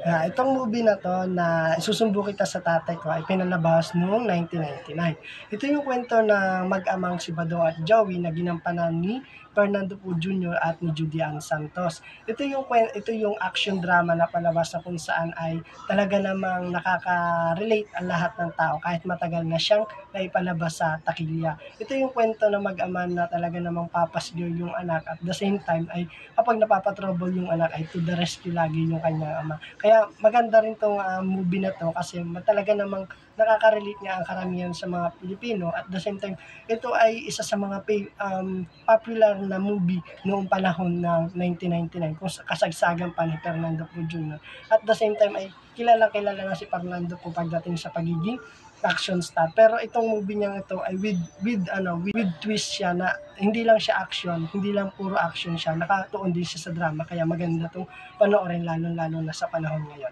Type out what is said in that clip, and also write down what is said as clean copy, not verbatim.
Itong movie na 'to na Susumbong Kita sa Tatay Ko ay pinalabas noong 1999. Ito yung kwento ng mag-amang si Badong at Joey na ginampanan ni Fernando Poe Jr. at ni Judy Ann Santos. Ito yung action drama na palabas na kung saan ay talaga namang nakaka-relate ang lahat ng tao kahit matagal na siyang naipalabas sa takilya. Ito yung kwento ng mag-ama na talaga namang papasgil yung anak at the same time ay kapag napapa-trouble yung anak ay to the rescue lagi yung kanyang ama. Kaya maganda rin 'tong, movie na 'to kasi talaga namang nakaka-relate nga ang karamihan sa mga Pilipino at the same time ito ay isa sa mga popular na movie noong panahon ng 1999 kung kasagsagan pa ni Fernando Poe Jr. At the same time ay kilalang-kilala na si Fernando Poe pagdating sa pagiging action star. Pero itong movie niyang ito ay with twist siya na hindi lang siya action, hindi lang puro action siya, nakatuon din siya sa drama kaya maganda 'tong panoorin lalong-lalo na sa panahon ngayon.